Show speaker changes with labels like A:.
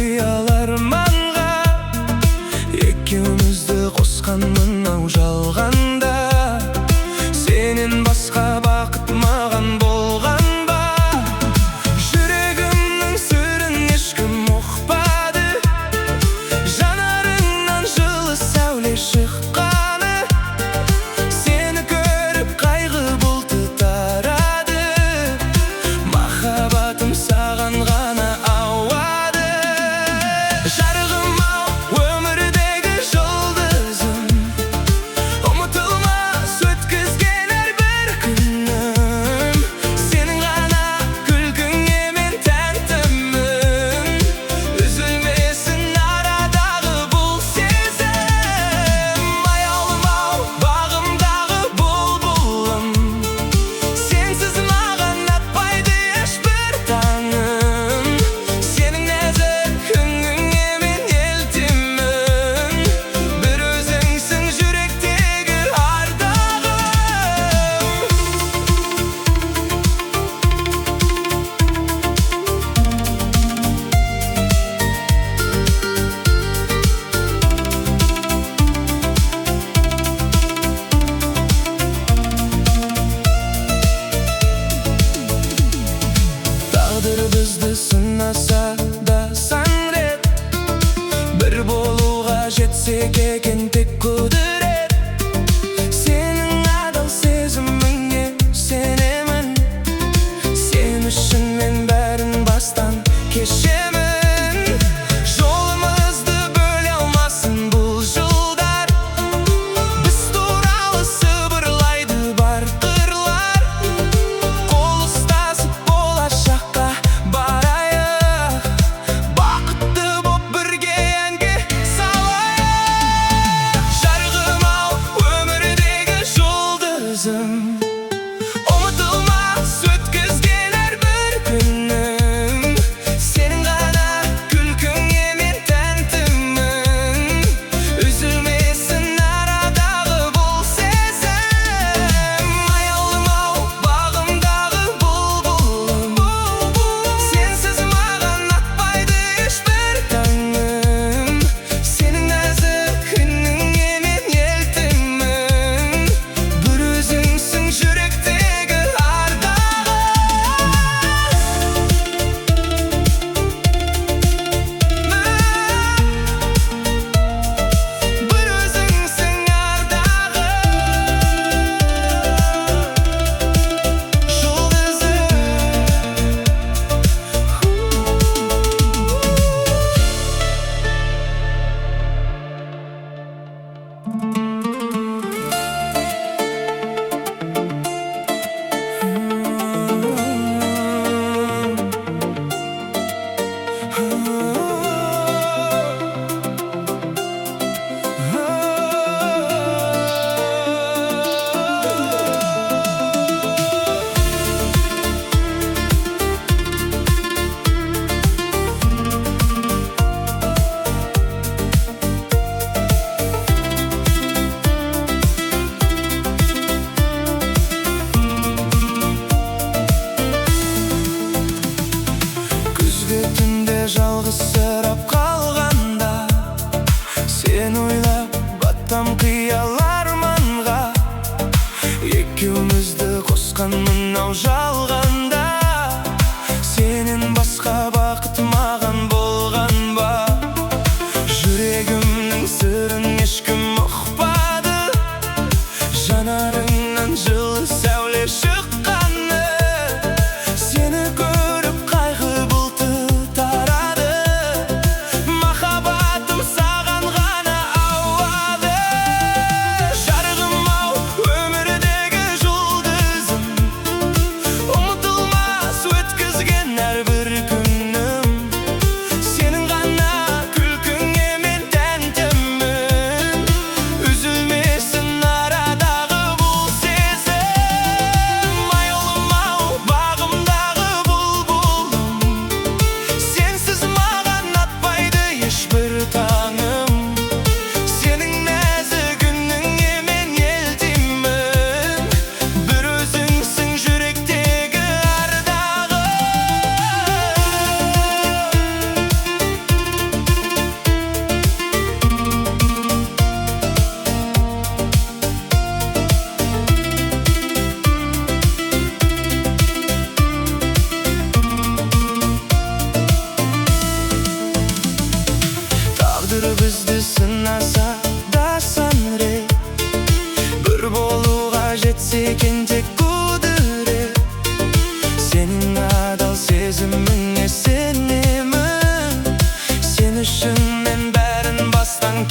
A: қиялар арманға, екеумізді қосқан мынау жалғанда. Сенен басқа бақыт маған болған ба? Жүрегімнің сырын ешкім ұқпады, жанарыңнан жылы сәуле шыққаны. Сені көріп қайғы бұлты тарады, махаббатым саған ғана ауады. Жарығым ау, өмірдегі жұлдызым, ұмытылмас өткізген әрбір күнім. Сенің ғана күлкіңе мен тәнтімін, үзілмесін арадағы бұл сезім. Аяулым ау, бағымдағы бұлбұлым, сенсіз маған атпайды ешбір таңым. Сенің нәзік үніңе мен елтемін, бір өзіңсің жүректегі ардағым. Тағдыр бізді сынаса да сан рет, бір болуға жетсек екен тек құдірет. Сенің адал сезіміңе сенемін, сен үшін мен бәрін бастан кешемін. Жолымызды бөле алмасын бұл жылдар, біз туралы сыбырлайды бар қырлар. Қол ұстасып болашаққа барайық, бақытты боп бірге әнге салайық. Жарығым ау, өмірдегі жұлдызым, ұмытылмас өткізген әрбір күнім. Сенің ғана күлкіңе мен тәнтімін, үзілмесін арадағы бұл сезім. Аяулым ау, бағымдағы бұлбұлым, сенсіз маған атпайды ешбір таңым. Сенің нәзік үніңе мен елтемін, бір өзіңсің жүректегі ардағым. Бір өзіңсің ардағым, жұлдызым. Күзгі түнде жалғызсырап қалғанда, сен ойлап баттам қиял арманға, екеумізді қосқан мынау жалғанда. Сенен басқа бақыт маған болған ба? Жүрегімнің сырын ешкім ұқпады, жанарыңнан жылы сәуле шыққаны. Сені көріп қайғы бұлты тарады, махаббатым саған ғана ауады. Жарығым ау, өмірдегі жұлдызым, секенде кудырет. Сенің адал сезіміңе сенемін. Сен үшін мен бәрін бастан